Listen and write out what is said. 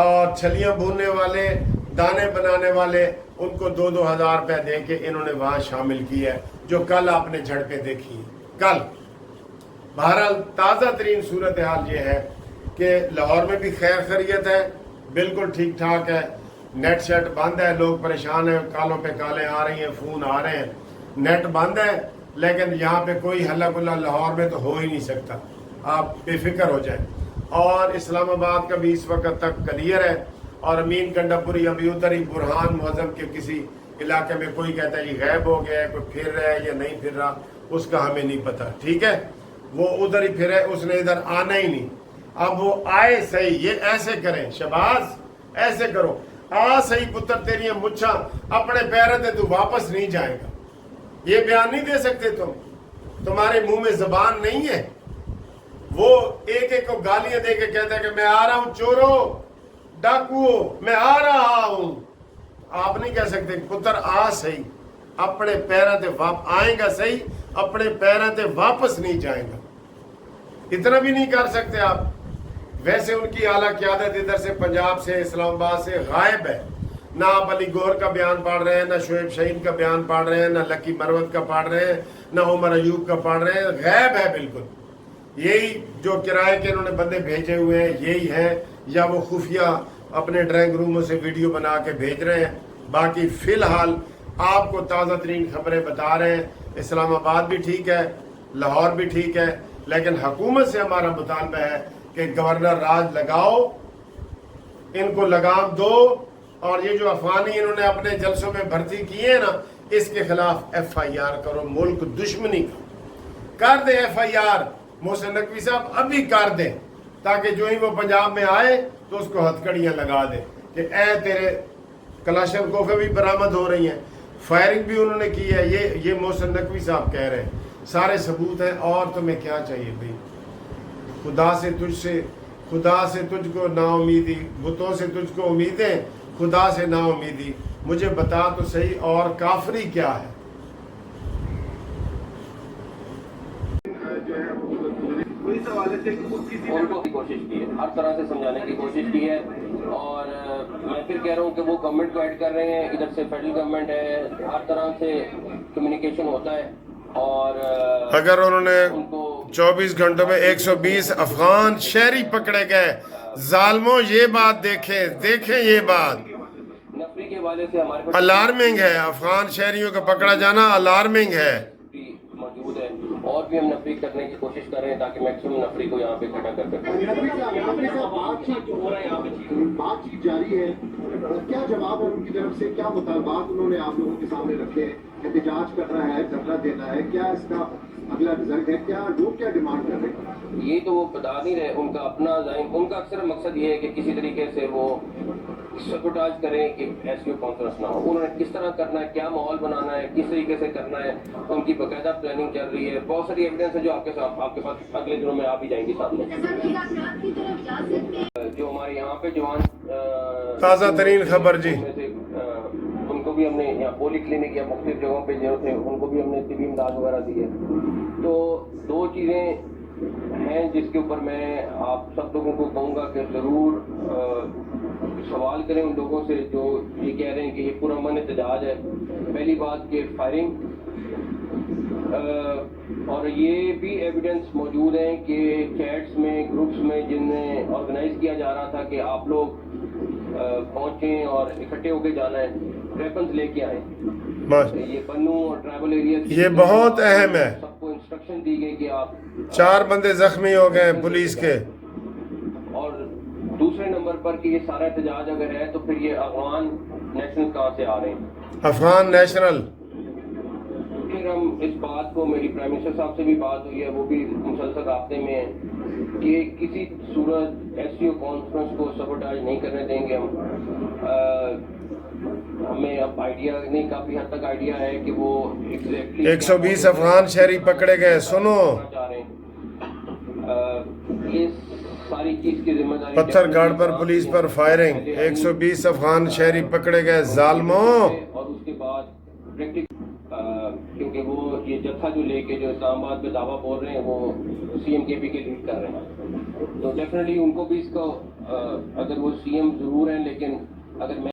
اور چھلیاں بھوننے والے, دانے بنانے والے, ان کو 2,000 روپے دے کے انہوں نے وہاں شامل کیا ہے, جو کل آپ نے جھڑپیں دیکھی کل. بہرحال تازہ ترین صورتحال یہ ہے کہ لاہور میں بھی خیر خیریت ہے, بالکل ٹھیک ٹھاک ہے, نیٹ شیٹ بند ہے, لوگ پریشان ہیں, کالوں پہ کالیں آ رہی ہیں, فون آ رہے ہیں, نیٹ بند ہے, لیکن یہاں پہ کوئی ہلا گلا لاہور میں تو ہو ہی نہیں سکتا, آپ بے فکر ہو جائیں. اور اسلام آباد کا بھی اس وقت تک کلیئر ہے, اور امین کنڈا پوری ابھی ادھر ہی برہان معظم کے کسی علاقے میں کوئی کہتا ہے یہ غائب ہو گیا ہے, کوئی پھر رہا ہے یا نہیں پھر رہا, اس کا ہمیں نہیں پتا. ٹھیک ہے, وہ ادھر ہی پھرے, اس نے ادھر آنا ہی نہیں. اب وہ آئے صحیح, یہ ایسے کریں شباز, ایسے کرو, آ صحیح پتر تیری مچھا اپنے پیرے تے تو واپس نہیں جائے گا. یہ بیان نہیں دے سکتے تم, تمہارے منہ میں زبان نہیں ہے. وہ ایک ایک کو گالیاں دے کے کہتا ہے کہ میں آ رہا ہوں چورو ڈاکو, میں آ رہا ہوں. آپ نہیں کہہ سکتے پتر آ صحیح, اپنے پیروں تے آئیں گا صحیح, اپنے پیروں تے واپس نہیں جائیں گا. اتنا بھی نہیں کر سکتے آپ. ویسے ان کی اعلیٰ قیادت ادھر سے پنجاب سے اسلام آباد سے غائب ہے. نہ آپ علی گور کا بیان پڑھ رہے ہیں, نہ شعیب شہین کا بیان پڑھ رہے ہیں, نہ لکی مروت کا پڑھ رہے ہیں, نہ عمر ایوب کا پڑھ رہے ہیں. غائب ہے بالکل. یہی جو کرائے کے انہوں نے بندے بھیجے ہوئے ہیں یہی ہیں, یا وہ خفیہ اپنے ڈرائنگ روموں سے ویڈیو بنا کے بھیج رہے ہیں. باقی فی الحال آپ کو تازہ ترین خبریں بتا رہے ہیں. اسلام آباد بھی ٹھیک ہے, لاہور بھی ٹھیک ہے, لیکن حکومت سے ہمارا مطالبہ ہے کہ گورنر راج لگاؤ, ان کو لگام دو, اور یہ جو افغانی انہوں نے اپنے جلسوں میں بھرتی کیے ہیں نا, اس کے خلاف ایف آئی آر کرو. ملک دشمنی کا کر دیں F I R. Mohsin Naqvi صاحب ابھی کر دیں, تاکہ جو ہی وہ پنجاب میں آئے تو اس کو ہتھکڑیاں لگا دیں کہ اے تیرے کلاشن کوفیں بھی برآمد ہو رہی ہیں, فائرنگ بھی انہوں نے کی ہے. یہ محسن نقوی صاحب کہہ رہے ہیں, سارے ثبوت ہیں. اور تمہیں کیا چاہیے بھائی؟ خدا سے تجھ کو نا امیدی, بتوں سے تجھ کو امیدیں, خدا سے نا امیدی. مجھے بتا تو صحیح, اور کافری کیا ہے؟ ان کو کوشش کی ہے, ہر طرح سے سمجھانے کی کوشش کی ہے. اور میں پھر کہہ رہا ہوں کہ وہ گورنمنٹ کو ایڈ کر رہے ہیں, ادھر سے فیڈرل گورنمنٹ ہے, ہر طرح سے کمیونیکیشن ہوتا ہے. اور اگر انہوں نے 24 گھنٹوں میں 120 افغان شہری پکڑے گئے, ظالموں یہ بات دیکھیں یہ بات نفری کے حوالے سے ہمارے پاس الارمنگ ہے. افغان شہریوں کا پکڑا جانا الارمنگ ہے. موجود ہے, اور بھی ہم نفری کرنے کی کوشش کر رہے ہیں تاکہ میکسیمم نفری کو یہاں پہ اکٹھا کر سکیں. بات چیت جاری ہے, کیا جواب ہے ان کی طرف سے؟ کیا مطالبات انہوں نے آپ لوگوں کے سامنے رکھے؟ احتجاج کرنا ہے, دھرنا دینا ہے, کیا اس کا اگلا رزلٹ ہے؟ کیا لوگ کیا ڈیمانڈ کر رہے ہیں؟ یہ تو وہ بتا نہیں رہے, ان کا اپنا ذہن, ان کا اکثر مقصد یہ ہے کہ کسی طریقے سے وہ سبوٹاج کریں کہ ایس یو کانفرنس نہ ہو. انہوں نے کس طرح کرنا ہے, کیا ماحول بنانا ہے, کس طریقے سے کرنا ہے, ان کی باقاعدہ پلاننگ چل رہی ہے. بہت ساری ایویڈنس ہے جو آپ کے پاس اگلے دنوں میں آ بھی جائیں گی سامنے. جو ہمارے یہاں پہ جوان تازہ ترین خبر جی, ان کو بھی ہم نے یہاں پولی کلینک یا مختلف جگہوں پہ جو تھے ان کو بھی ہم نے طبی امداد وغیرہ دی ہے. تو دو چیزیں ہیں جس کے اوپر میں آپ سب لوگوں کو کہوں گا کہ ضرور سوال کریں ان لوگوں سے جو یہ کہہ رہے ہیں کہ یہ پورا من احتجاج ہے. پہلی بات کہ فائرنگ, اور یہ بھی ایویڈنس موجود ہیں کہ چیٹس میں, گروپس میں جن میں آرگنائز کیا جا رہا تھا کہ آپ لوگ پہنچیں اور اکٹھے ہو کے جانا ہے, ویپنز لے کے آئیں. یہ بنو اور ٹرائبل ایریاز یہ بہت اہم ہے. سب کو انسٹرکشن دی گئی کہ آپ 4 بندے زخمی ہو گئے پولیس کے. اور دوسرے نمبر پر کہ یہ سارا احتجاج اگر ہے تو پھر یہ افغان نیشنل کہاں سے آ رہے ہیں؟ افغان نیشنل. پھر ہم اس بات کو, میری پرائم منسٹر صاحب سے بھی بات ہوئی ہے, وہ بھی مسلسل رابطے میں ہیں کہ کسی صورت ایس سی او کانفرنس کو سبوٹاج نہیں کرنے دیں گے ہم. ہمیں اب آئیڈیا نہیں, کافی حد تک آئیڈیا ہے کہ وہ ایگزیکٹلی 120 افغان شہری پکڑے گئے. سنو, چاہ رہے ہیں یہ ساری چیز کی ذمہ داری پتھر گاڑ پر پولیس پر فائرنگ, 120 افغان شہری پکڑے گئے ظالموں. اور اس کے بعد کیونکہ وہ یہ جتھا جو لے کے جو اسلام آباد میں دعویٰ بول رہے ہیں وہ سی ایم کے پی کے لیڈ کر رہے ہیں. تو ڈیفینیٹلی ان کو بھی اس کو اگر وہ سی ایم ضرور ہیں لیکن اگر میں